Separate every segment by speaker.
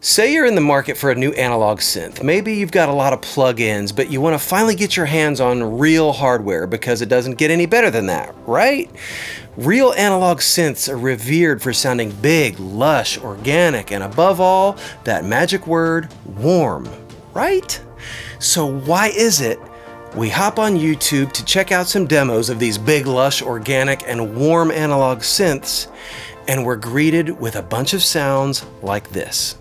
Speaker 1: Say you're in the market for a new analog synth. Maybe you've got a lot of plugins, but you want to finally get your hands on real hardware because it doesn't get any better than that, right? Real analog synths are revered for sounding big, lush, organic, and above all, that magic word, warm, right? So why is it we hop on YouTube to check out some demos of these big, lush, organic, and warm analog synths, and we're greeted with a bunch of sounds like this?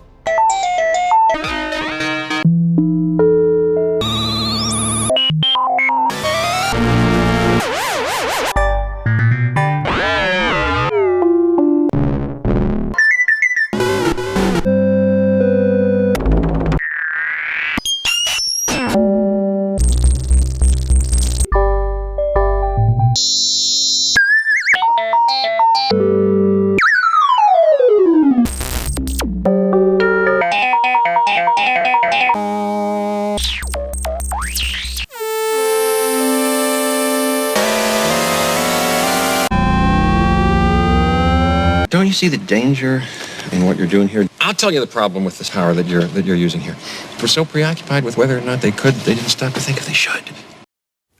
Speaker 2: Don't you see the danger in what you're doing here? I'll tell you the problem with this power that you're using here. We're so preoccupied with whether or not they didn't stop to think if they should.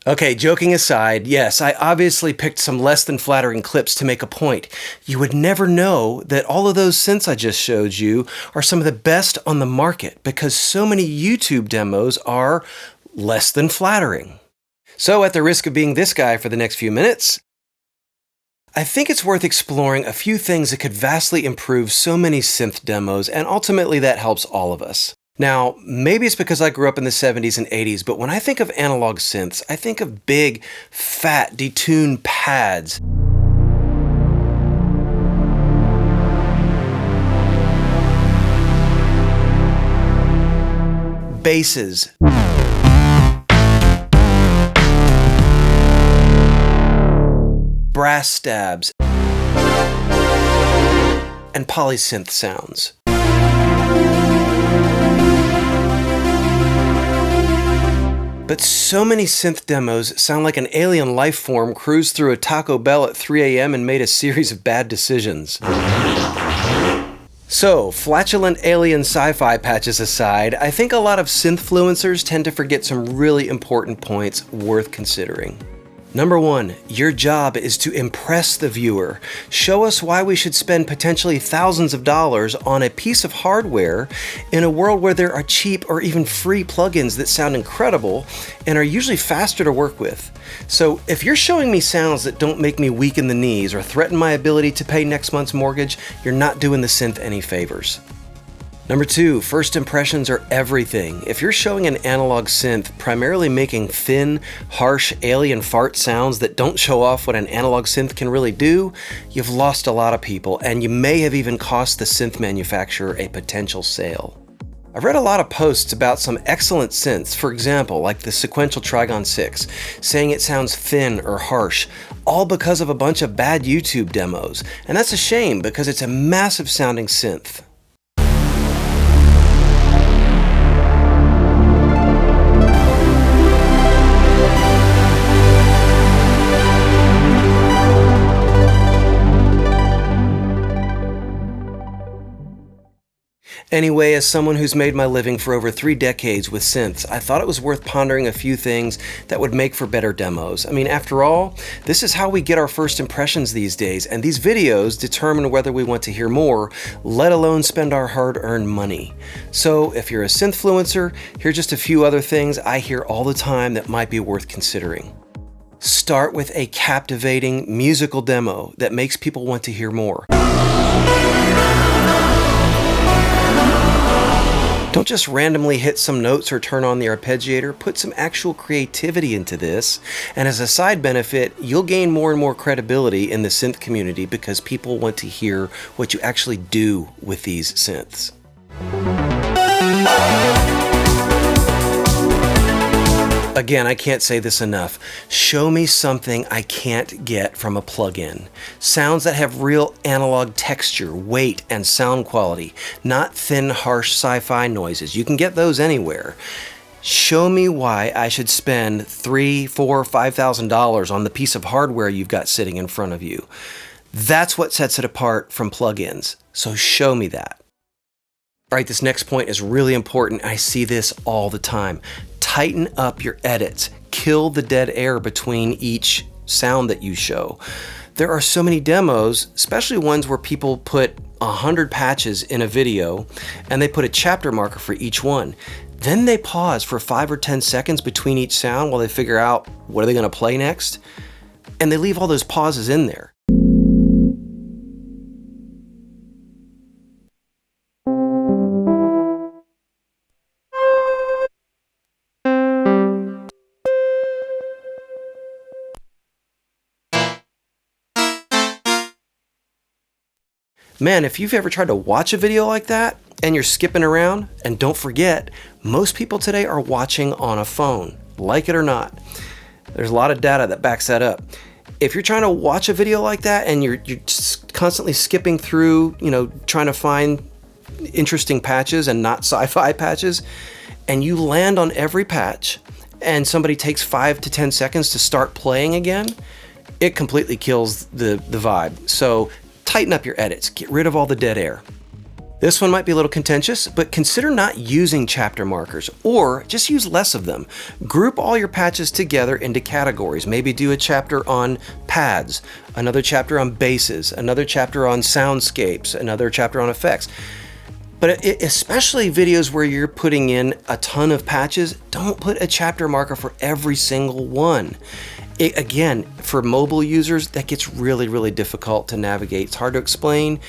Speaker 1: Okay, joking aside, yes, I obviously picked some less than flattering clips to make a point. You would never know that all of those synths I just showed you are some of the best on the market because so many YouTube demos are less than flattering. So at the risk of being this guy for the next few minutes, I think it's worth exploring a few things that could vastly improve so many synth demos, and ultimately that helps all of us. Now, maybe it's because I grew up in the 70s and 80s, but when I think of analog synths, I think of big, fat, detuned pads. Basses. Brass stabs, and polysynth sounds. But so many synth demos sound like an alien life form cruised through a Taco Bell at 3 a.m. and made a series of bad decisions. So, flatulent alien sci-fi patches aside, I think a lot of synthfluencers tend to forget some really important points worth considering. Number one, your job is to impress the viewer. Show us why we should spend potentially thousands of dollars on a piece of hardware in a world where there are cheap or even free plugins that sound incredible and are usually faster to work with. So if you're showing me sounds that don't make me weak in the knees or threaten my ability to pay next month's mortgage, you're not doing the synth any favors. Number two, first impressions are everything. If you're showing an analog synth primarily making thin, harsh, alien fart sounds that don't show off what an analog synth can really do, you've lost a lot of people, and you may have even cost the synth manufacturer a potential sale. I've read a lot of posts about some excellent synths, for example, like the Sequential Trigon 6, saying it sounds thin or harsh, all because of a bunch of bad YouTube demos. And that's a shame because it's a massive sounding synth. Anyway, as someone who's made my living for over 3 decades with synths, I thought it was worth pondering a few things that would make for better demos. I mean, after all, this is how we get our first impressions these days, and these videos determine whether we want to hear more, let alone spend our hard-earned money. So, if you're a synthfluencer, here are just a few other things I hear all the time that might be worth considering. Start with a captivating musical demo that makes people want to hear more. Don't just randomly hit some notes or turn on the arpeggiator, put some actual creativity into this, and as a side benefit, you'll gain more and more credibility in the synth community because people want to hear what you actually do with these synths. Again, I can't say this enough. Show me something I can't get from a plugin. Sounds that have real analog texture, weight, and sound quality, not thin, harsh sci-fi noises. You can get those anywhere. Show me why I should spend $3,000, $4,000, $5,000 on the piece of hardware you've got sitting in front of you. That's what sets it apart from plugins. So show me that. All right, this next point is really important. I see this all the time. Tighten up your edits. Kill the dead air between each sound that you show. There are so many demos, especially ones where people put 100 patches in a video and they put a chapter marker for each one. Then they pause for 5 or 10 seconds between each sound while they figure out what are they going to play next. And they leave all those pauses in there. Man, if you've ever tried to watch a video like that and you're skipping around, and don't forget, most people today are watching on a phone, like it or not. There's a lot of data that backs that up. If you're trying to watch a video like that and you're just constantly skipping through, trying to find interesting patches and not sci-fi patches, and you land on every patch and somebody takes 5 to 10 seconds to start playing again, it completely kills the vibe. So tighten up your edits, get rid of all the dead air. This one might be a little contentious, but consider not using chapter markers, or just use less of them. Group all your patches together into categories. Maybe do a chapter on pads, another chapter on basses, another chapter on soundscapes, another chapter on effects. But especially videos where you're putting in a ton of patches, don't put a chapter marker for every single one. Again, for mobile users, that gets really, really difficult to navigate. It's hard to explain,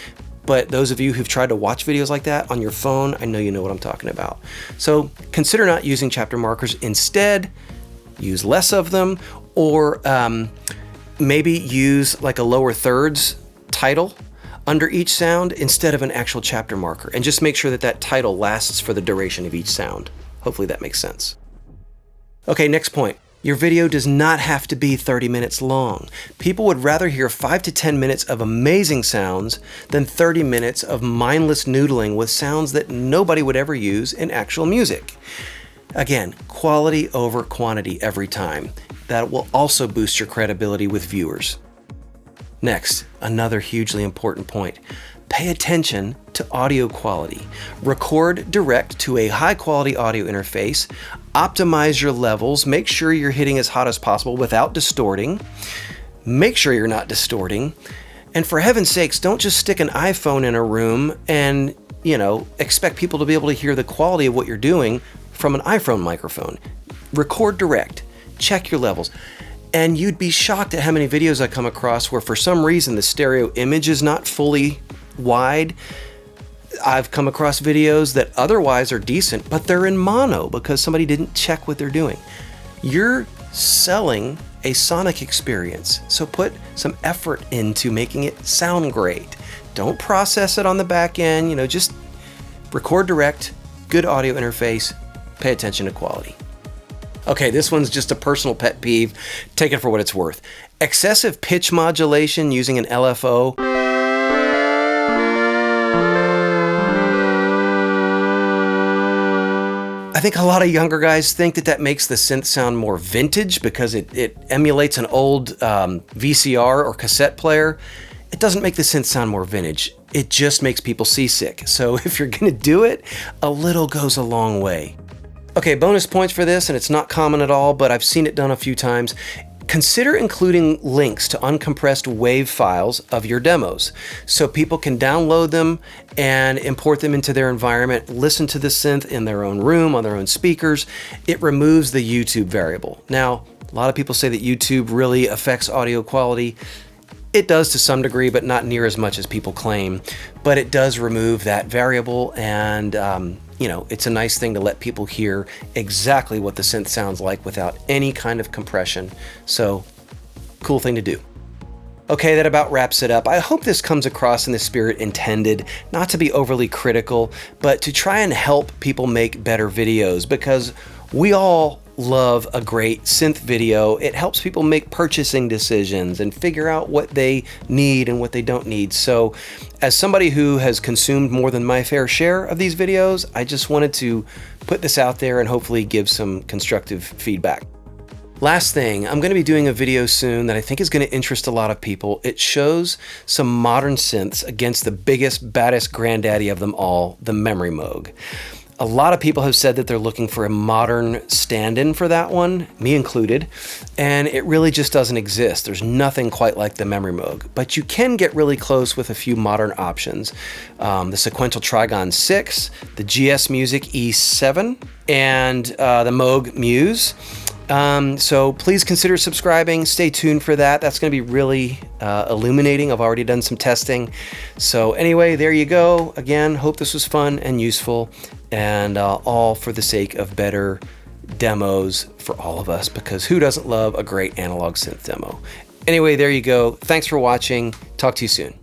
Speaker 1: but those of you who've tried to watch videos like that on your phone, I know you know what I'm talking about. So consider not using chapter markers. Instead, use less of them, or maybe use like a lower thirds title under each sound instead of an actual chapter marker, and just make sure that that title lasts for the duration of each sound. Hopefully that makes sense. Okay, next point. Your video does not have to be 30 minutes long. People would rather hear 5 to 10 minutes of amazing sounds than 30 minutes of mindless noodling with sounds that nobody would ever use in actual music. Again, quality over quantity every time. That will also boost your credibility with viewers. Next, another hugely important point. Pay attention to audio quality. Record direct to a high quality audio interface. Optimize your levels. Make sure you're hitting as hot as possible without distorting. Make sure you're not distorting. And for heaven's sakes, don't just stick an iPhone in a room and, expect people to be able to hear the quality of what you're doing from an iPhone microphone. Record direct. Check your levels. And you'd be shocked at how many videos I come across where for some reason the stereo image is not fully wide. I've come across videos that otherwise are decent, but they're in mono because somebody didn't check what they're doing. You're selling a sonic experience, so put some effort into making it sound great. Don't process it on the back end, just record direct, good audio interface, pay attention to quality. Okay, this one's just a personal pet peeve. Take it for what it's worth. Excessive pitch modulation using an LFO. I think a lot of younger guys think that makes the synth sound more vintage because it emulates an old VCR or cassette player. It doesn't make the synth sound more vintage. It just makes people seasick. So if you're gonna do it, a little goes a long way. Okay, bonus points for this, and it's not common at all, but I've seen it done a few times. Consider including links to uncompressed WAV files of your demos so people can download them and import them into their environment, listen to the synth in their own room, on their own speakers. It removes the YouTube variable. Now, a lot of people say that YouTube really affects audio quality. It does to some degree, but not near as much as people claim. But it does remove that variable, and it's a nice thing to let people hear exactly what the synth sounds like without any kind of compression. So, cool thing to do. Okay, that about wraps it up. I hope this comes across in the spirit intended, not to be overly critical, but to try and help people make better videos, because we all love a great synth video. It helps people make purchasing decisions and figure out what they need and what they don't need. So as somebody who has consumed more than my fair share of these videos, I just wanted to put this out there and hopefully give some constructive feedback. Last thing, I'm going to be doing a video soon that I think is going to interest a lot of people. It shows some modern synths against the biggest, baddest granddaddy of them all, the Memory Moog. A lot of people have said that they're looking for a modern stand-in for that one, me included, and it really just doesn't exist. There's nothing quite like the Memory Moog, but you can get really close with a few modern options. The Sequential Trigon 6, the GS Music E7, and the Moog Muse. So please consider subscribing. Stay tuned for that. That's going to be really illuminating. I've already done some testing. So anyway, there you go. Again, hope this was fun and useful, and all for the sake of better demos for all of us, because who doesn't love a great analog synth demo? Anyway, there you go. Thanks for watching. Talk to you soon.